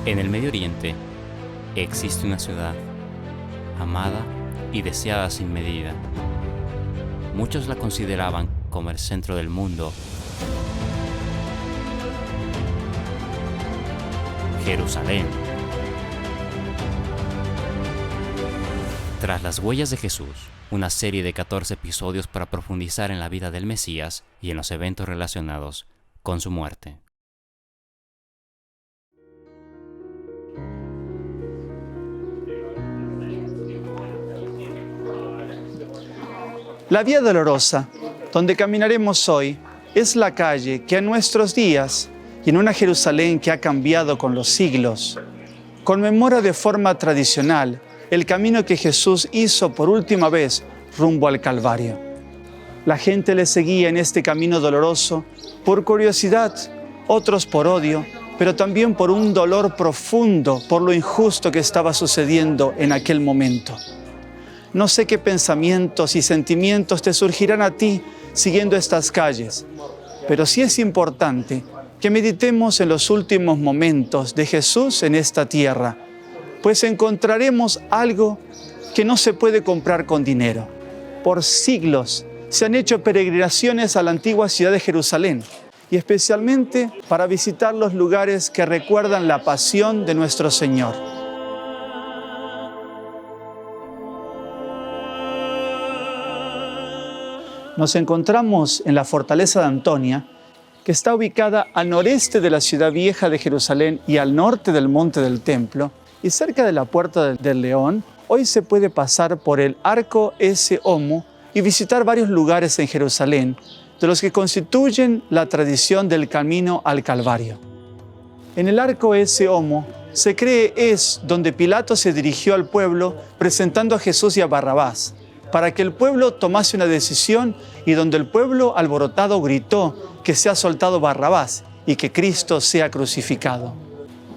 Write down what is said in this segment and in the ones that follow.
En el Medio Oriente existe una ciudad amada y deseada sin medida. Muchos la consideraban como el centro del mundo. Jerusalén. Tras las huellas de Jesús, una serie de 14 episodios para profundizar en la vida del Mesías y en los eventos relacionados con su muerte. La Vía Dolorosa, donde caminaremos hoy, es la calle que en nuestros días y en una Jerusalén que ha cambiado con los siglos, conmemora de forma tradicional el camino que Jesús hizo por última vez rumbo al Calvario. La gente le seguía en este camino doloroso por curiosidad, otros por odio, pero también por un dolor profundo por lo injusto que estaba sucediendo en aquel momento. No sé qué pensamientos y sentimientos te surgirán a ti siguiendo estas calles, pero sí es importante que meditemos en los últimos momentos de Jesús en esta tierra, pues encontraremos algo que no se puede comprar con dinero. Por siglos se han hecho peregrinaciones a la antigua ciudad de Jerusalén, y especialmente para visitar los lugares que recuerdan la pasión de nuestro Señor. Nos encontramos en la fortaleza de Antonia, que está ubicada al noreste de la ciudad vieja de Jerusalén y al norte del monte del templo, y cerca de la Puerta del León. Hoy se puede pasar por el Arco S. Homo y visitar varios lugares en Jerusalén, de los que constituyen la tradición del camino al Calvario. En el Arco S. Homo se cree es donde Pilato se dirigió al pueblo presentando a Jesús y a Barrabás, para que el pueblo tomase una decisión, y donde el pueblo alborotado gritó que sea soltado Barrabás y que Cristo sea crucificado.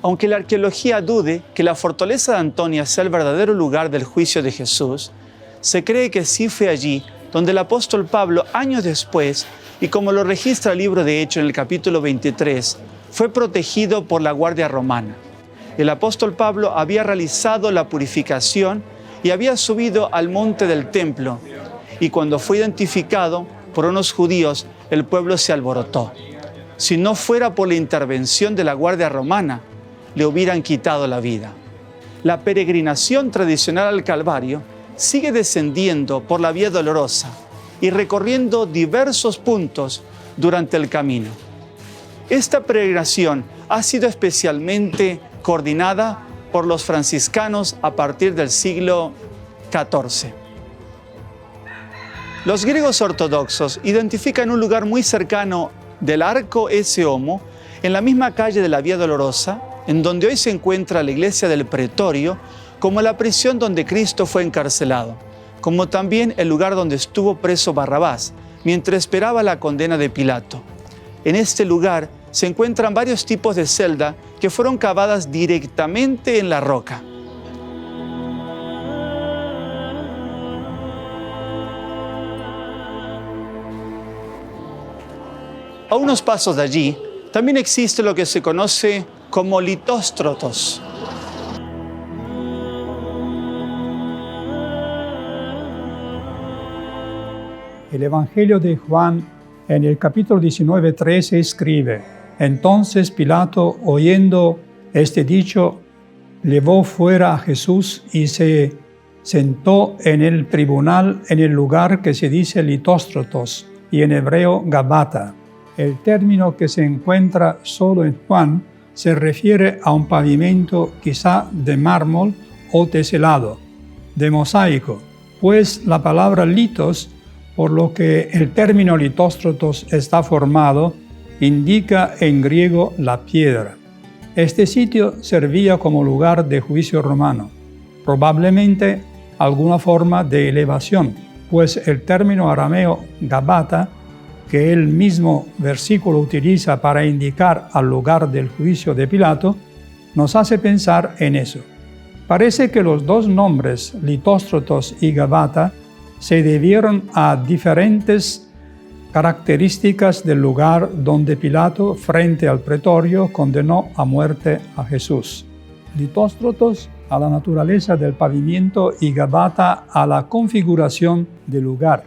Aunque la arqueología dude que la fortaleza de Antonia sea el verdadero lugar del juicio de Jesús, se cree que sí fue allí donde el apóstol Pablo, años después, y como lo registra el libro de Hechos en el capítulo 23, fue protegido por la guardia romana. El apóstol Pablo había realizado la purificación y había subido al monte del templo, y cuando fue identificado por unos judíos, el pueblo se alborotó. Si no fuera por la intervención de la guardia romana, le hubieran quitado la vida. La peregrinación tradicional al Calvario sigue descendiendo por la Vía Dolorosa y recorriendo diversos puntos durante el camino. Esta peregrinación ha sido especialmente coordinada por los franciscanos a partir del siglo XIV. Los griegos ortodoxos identifican un lugar muy cercano del Arco S. Homo, en la misma calle de la Vía Dolorosa, en donde hoy se encuentra la iglesia del Pretorio, como la prisión donde Cristo fue encarcelado, como también el lugar donde estuvo preso Barrabás, mientras esperaba la condena de Pilato. En este lugar se encuentran varios tipos de celda que fueron cavadas directamente en la roca. A unos pasos de allí también existe lo que se conoce como litóstrotos. El Evangelio de Juan, en el capítulo 19:13, escribe: Entonces Pilato, oyendo este dicho, llevó fuera a Jesús y se sentó en el tribunal en el lugar que se dice litóstrotos y en hebreo Gabata. El término que se encuentra solo en Juan se refiere a un pavimento quizá de mármol o teselado, de mosaico, pues la palabra litos, por lo que el término litóstrotos está formado, indica en griego la piedra. Este sitio servía como lugar de juicio romano, probablemente alguna forma de elevación, pues el término arameo Gabata, que el mismo versículo utiliza para indicar al lugar del juicio de Pilato, nos hace pensar en eso. Parece que los dos nombres, Litóstrotos y Gabata, se debieron a diferentes características del lugar donde Pilato, frente al pretorio, condenó a muerte a Jesús. Litóstrotos a la naturaleza del pavimento y Gabata a la configuración del lugar.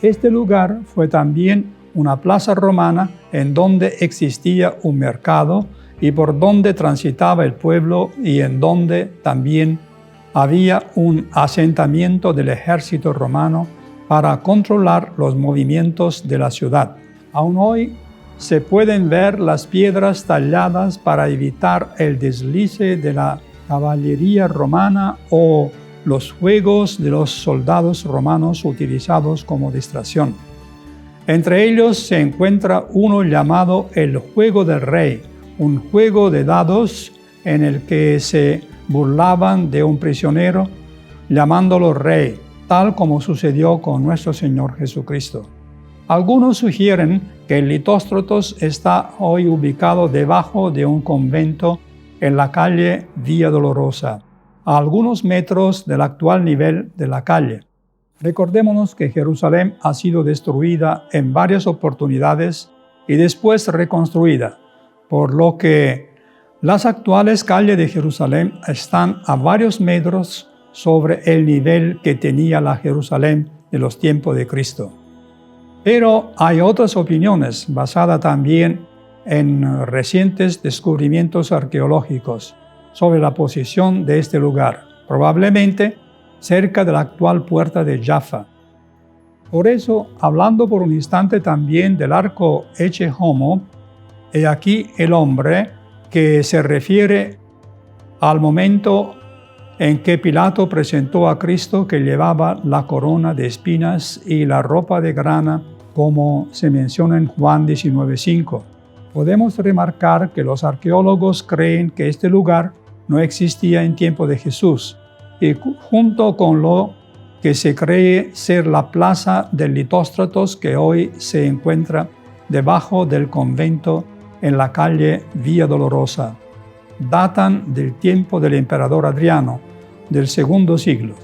Este lugar fue también una plaza romana en donde existía un mercado y por donde transitaba el pueblo y en donde también había un asentamiento del ejército romano para controlar los movimientos de la ciudad. Aún hoy se pueden ver las piedras talladas para evitar el deslice de la caballería romana o los juegos de los soldados romanos utilizados como distracción. Entre ellos se encuentra uno llamado el Juego del Rey, un juego de dados en el que se burlaban de un prisionero llamándolo rey, tal como sucedió con nuestro Señor Jesucristo. Algunos sugieren que el Litóstrotos está hoy ubicado debajo de un convento en la calle Vía Dolorosa, a algunos metros del actual nivel de la calle. Recordémonos que Jerusalén ha sido destruida en varias oportunidades y después reconstruida, por lo que las actuales calles de Jerusalén están a varios metros sobre el nivel que tenía la Jerusalén de los tiempos de Cristo. Pero hay otras opiniones basadas también en recientes descubrimientos arqueológicos sobre la posición de este lugar, probablemente cerca de la actual puerta de Jaffa. Por eso, hablando por un instante también del arco Ecce Homo, he aquí el hombre que se refiere al momento en que Pilato presentó a Cristo que llevaba la corona de espinas y la ropa de grana, como se menciona en Juan 19:5. Podemos remarcar que los arqueólogos creen que este lugar no existía en tiempo de Jesús, y junto con lo que se cree ser la plaza del Litóstratos que hoy se encuentra debajo del convento en la calle Vía Dolorosa, datan del tiempo del emperador Adriano, del segundo siglo.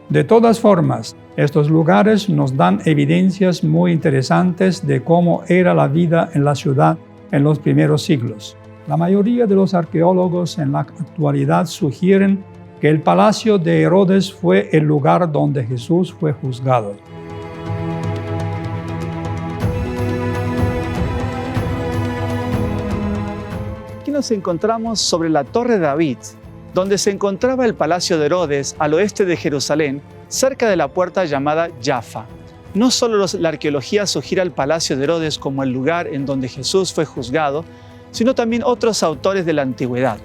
De todas formas, estos lugares nos dan evidencias muy interesantes de cómo era la vida en la ciudad en los primeros siglos. La mayoría de los arqueólogos en la actualidad sugieren que el palacio de Herodes fue el lugar donde Jesús fue juzgado. Aquí nos encontramos sobre la Torre de David, donde se encontraba el palacio de Herodes al oeste de Jerusalén, cerca de la puerta llamada Jaffa. No solo la arqueología sugiere el palacio de Herodes como el lugar en donde Jesús fue juzgado, sino también otros autores de la antigüedad.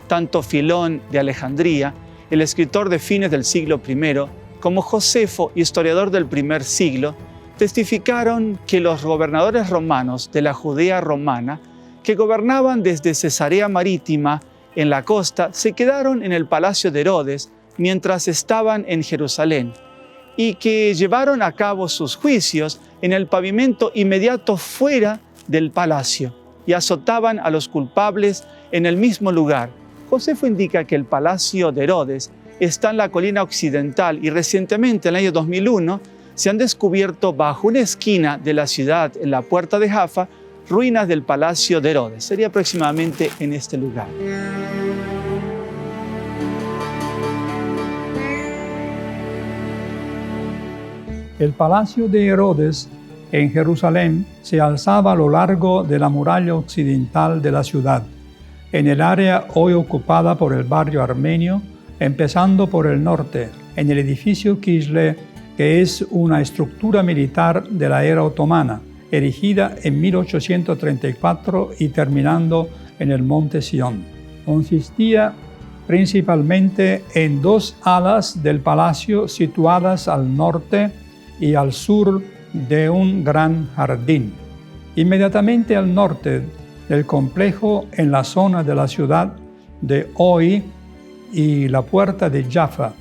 Tanto Filón de Alejandría, el escritor de fines del siglo I, como Josefo, historiador del primer siglo, testificaron que los gobernadores romanos de la Judea romana, que gobernaban desde Cesarea Marítima en la costa, se quedaron en el palacio de Herodes mientras estaban en Jerusalén, y que llevaron a cabo sus juicios en el pavimento inmediato fuera del palacio y azotaban a los culpables en el mismo lugar. Josefo indica que el palacio de Herodes está en la colina occidental y recientemente, en el año 2001, se han descubierto bajo una esquina de la ciudad, en la puerta de Jaffa, ruinas del palacio de Herodes. Sería aproximadamente en este lugar. El palacio de Herodes en Jerusalén se alzaba a lo largo de la muralla occidental de la ciudad, en el área hoy ocupada por el barrio armenio, empezando por el norte, en el edificio Kislev, que es una estructura militar de la era otomana, erigida en 1834 y terminando en el monte Sión. Consistía principalmente en dos alas del palacio situadas al norte y al sur de un gran jardín. Inmediatamente al norte del complejo, en la zona de la ciudad de hoy y la puerta de Jaffa,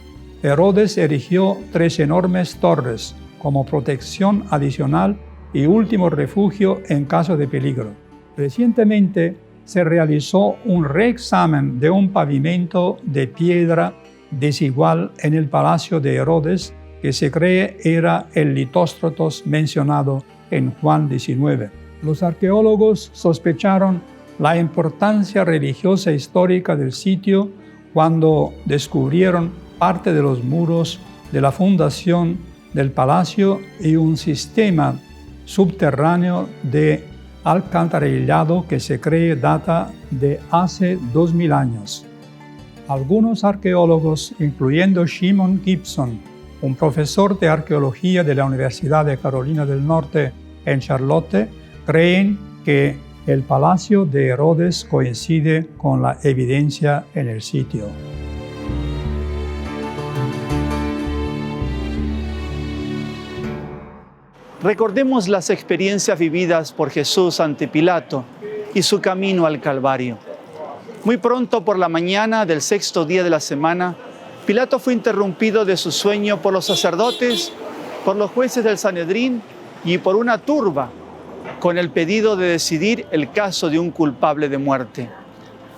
Herodes erigió 3 enormes torres como protección adicional y último refugio en caso de peligro. Recientemente se realizó un reexamen de un pavimento de piedra desigual en el palacio de Herodes, que se cree era el Litóstratos mencionado en Juan 19. Los arqueólogos sospecharon la importancia religiosa e histórica del sitio cuando descubrieron parte de los muros de la fundación del palacio y un sistema subterráneo de alcantarillado que se cree data de hace 2000 años. Algunos arqueólogos, incluyendo Shimon Gibson, un profesor de arqueología de la Universidad de Carolina del Norte en Charlotte, creen que el palacio de Herodes coincide con la evidencia en el sitio. Recordemos las experiencias vividas por Jesús ante Pilato y su camino al Calvario. Muy pronto por la mañana del sexto día de la semana, Pilato fue interrumpido de su sueño por los sacerdotes, por los jueces del Sanedrín y por una turba, con el pedido de decidir el caso de un culpable de muerte.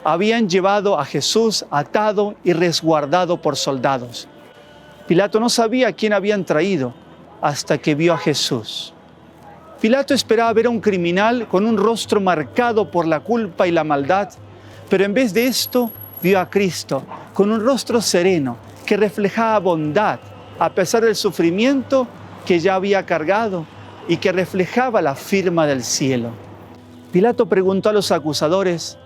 Habían llevado a Jesús atado y resguardado por soldados. Pilato no sabía a quién habían traído hasta que vio a Jesús. Pilato esperaba ver a un criminal con un rostro marcado por la culpa y la maldad, pero en vez de esto vio a Cristo con un rostro sereno que reflejaba bondad a pesar del sufrimiento que ya había cargado y que reflejaba la firma del cielo. Pilato preguntó a los acusadores: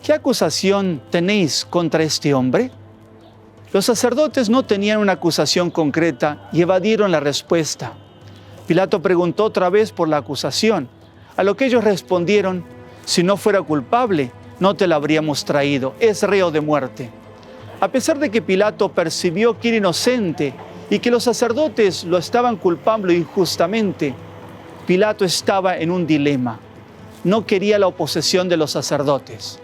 ¿qué acusación tenéis contra este hombre? Los sacerdotes no tenían una acusación concreta y evadieron la respuesta. Pilato preguntó otra vez por la acusación, a lo que ellos respondieron: si no fuera culpable, no te la habríamos traído, es reo de muerte. A pesar de que Pilato percibió que era inocente y que los sacerdotes lo estaban culpando injustamente, Pilato estaba en un dilema. No quería la oposición de los sacerdotes.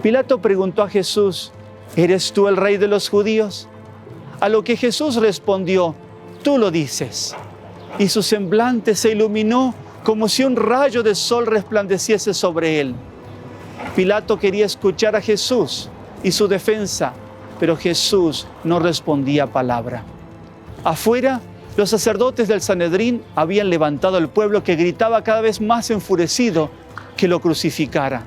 Pilato preguntó a Jesús: ¿eres tú el rey de los judíos? A lo que Jesús respondió: tú lo dices. Y su semblante se iluminó como si un rayo de sol resplandeciese sobre él. Pilato quería escuchar a Jesús y su defensa, pero Jesús no respondía palabra. Afuera, los sacerdotes del Sanedrín habían levantado al pueblo que gritaba cada vez más enfurecido que lo crucificara.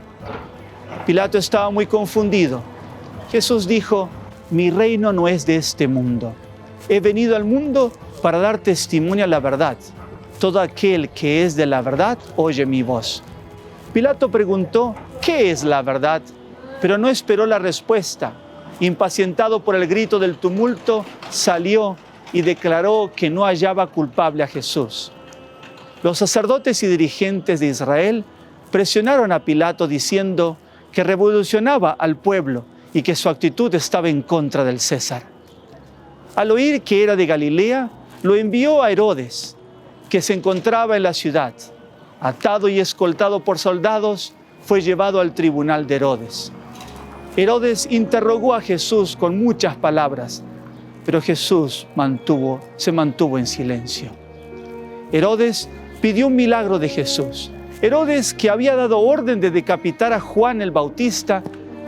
Pilato estaba muy confundido. Jesús dijo: mi reino no es de este mundo. He venido al mundo para dar testimonio a la verdad. Todo aquel que es de la verdad oye mi voz. Pilato preguntó: ¿qué es la verdad? Pero no esperó la respuesta. Impacientado por el grito del tumulto, salió y declaró que no hallaba culpable a Jesús. Los sacerdotes y dirigentes de Israel presionaron a Pilato diciendo que revolucionaba al pueblo y que su actitud estaba en contra del César. Al oír que era de Galilea, lo envió a Herodes, que se encontraba en la ciudad. Atado y escoltado por soldados, fue llevado al tribunal de Herodes. Herodes interrogó a Jesús con muchas palabras, pero Jesús se mantuvo en silencio. Herodes pidió un milagro de Jesús. Herodes, que había dado orden de decapitar a Juan el Bautista,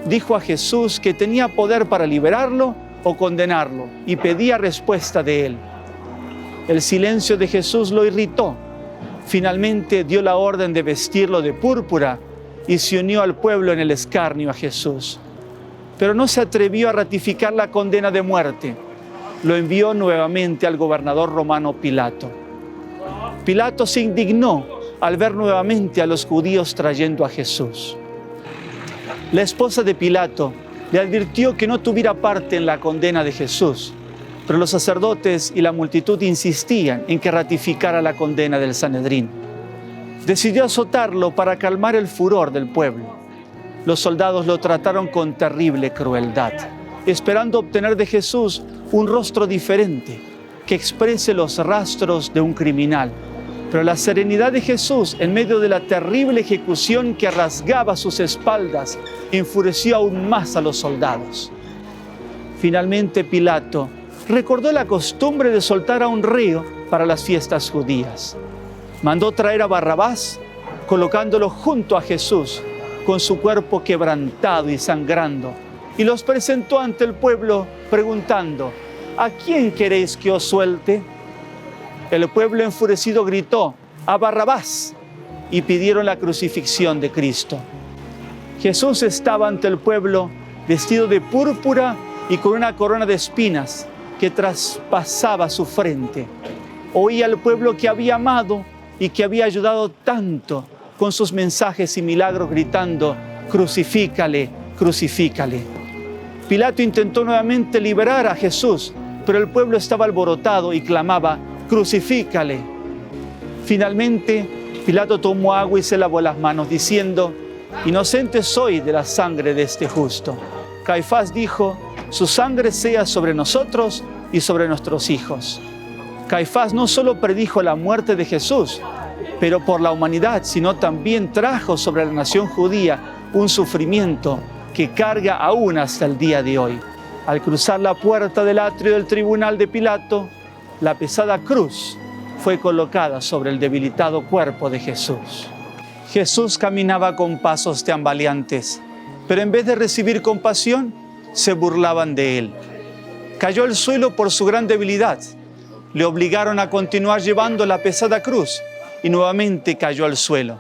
dijo a Jesús que tenía poder para liberarlo o condenarlo y pedía respuesta de él. El silencio de Jesús lo irritó. Finalmente dio la orden de vestirlo de púrpura y se unió al pueblo en el escarnio a Jesús. Pero no se atrevió a ratificar la condena de muerte. Lo envió nuevamente al gobernador romano Pilato. Pilato se indignó al ver nuevamente a los judíos trayendo a Jesús. La esposa de Pilato le advirtió que no tuviera parte en la condena de Jesús, pero los sacerdotes y la multitud insistían en que ratificara la condena del Sanedrín. Decidió azotarlo para calmar el furor del pueblo. Los soldados lo trataron con terrible crueldad, esperando obtener de Jesús un rostro diferente que exprese los rastros de un criminal. Pero la serenidad de Jesús en medio de la terrible ejecución que rasgaba sus espaldas enfureció aún más a los soldados. Finalmente Pilato recordó la costumbre de soltar a un reo para las fiestas judías. Mandó traer a Barrabás, colocándolo junto a Jesús, con su cuerpo quebrantado y sangrando, y los presentó ante el pueblo preguntando: ¿a quién queréis que os suelte? El pueblo enfurecido gritó: ¡a Barrabás! Y pidieron la crucifixión de Cristo. Jesús estaba ante el pueblo vestido de púrpura y con una corona de espinas que traspasaba su frente. Oía al pueblo que había amado y que había ayudado tanto con sus mensajes y milagros, gritando: crucifícale, crucifícale. Pilato intentó nuevamente liberar a Jesús, pero el pueblo estaba alborotado y clamaba: crucifícale. Finalmente, Pilato tomó agua y se lavó las manos, diciendo: inocente soy de la sangre de este justo. Caifás dijo: su sangre sea sobre nosotros y sobre nuestros hijos. Caifás no solo predijo la muerte de Jesús, pero por la humanidad, sino también trajo sobre la nación judía un sufrimiento que carga aún hasta el día de hoy. Al cruzar la puerta del atrio del tribunal de Pilato, la pesada cruz fue colocada sobre el debilitado cuerpo de Jesús. Jesús caminaba con pasos tambaleantes, pero en vez de recibir compasión, se burlaban de él. Cayó al suelo por su gran debilidad. Le obligaron a continuar llevando la pesada cruz y nuevamente cayó al suelo.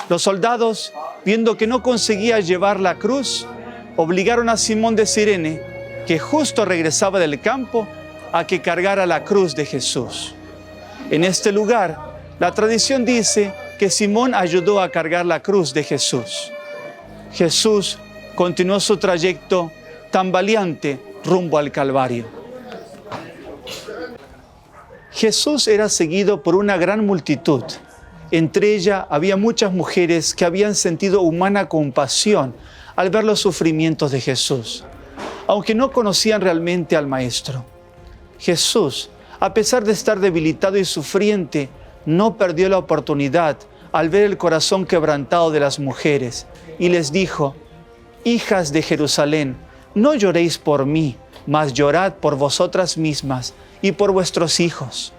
Los soldados, viendo que no conseguía llevar la cruz, obligaron a Simón de Cirene, que justo regresaba del campo, a que cargara la cruz de Jesús. En este lugar, la tradición dice que Simón ayudó a cargar la cruz de Jesús. Jesús continuó su trayecto tambaleante rumbo al Calvario. Jesús era seguido por una gran multitud. Entre ella había muchas mujeres que habían sentido humana compasión al ver los sufrimientos de Jesús, aunque no conocían realmente al Maestro. Jesús, a pesar de estar debilitado y sufriente, no perdió la oportunidad al ver el corazón quebrantado de las mujeres y les dijo: hijas de Jerusalén, no lloréis por mí, mas llorad por vosotras mismas y por vuestros hijos.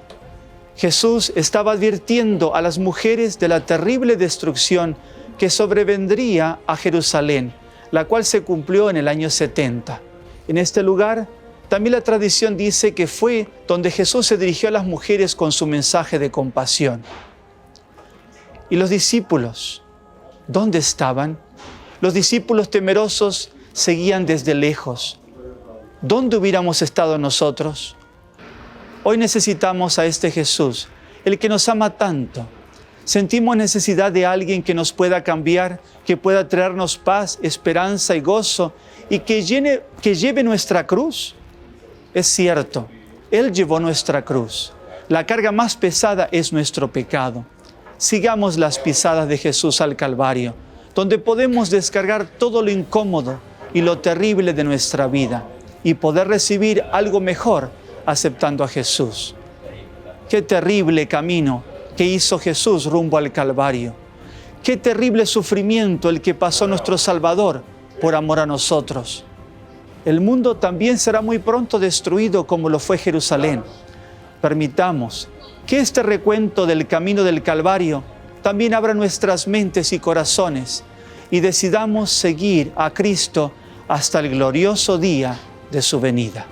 Jesús estaba advirtiendo a las mujeres de la terrible destrucción que sobrevendría a Jerusalén, la cual se cumplió en el año 70. En este lugar, también la tradición dice que fue donde Jesús se dirigió a las mujeres con su mensaje de compasión. ¿Y los discípulos? ¿Dónde estaban? Los discípulos temerosos seguían desde lejos. ¿Dónde hubiéramos estado nosotros? Hoy necesitamos a este Jesús, el que nos ama tanto. Sentimos necesidad de alguien que nos pueda cambiar, que pueda traernos paz, esperanza y gozo, y que lleve nuestra cruz. Es cierto, Él llevó nuestra cruz. La carga más pesada es nuestro pecado. Sigamos las pisadas de Jesús al Calvario, donde podemos descargar todo lo incómodo y lo terrible de nuestra vida y poder recibir algo mejor aceptando a Jesús. Qué terrible camino que hizo Jesús rumbo al Calvario. Qué terrible sufrimiento el que pasó nuestro Salvador por amor a nosotros. El mundo también será muy pronto destruido como lo fue Jerusalén. Permitamos que este recuento del camino del Calvario también abra nuestras mentes y corazones y decidamos seguir a Cristo hasta el glorioso día de su venida.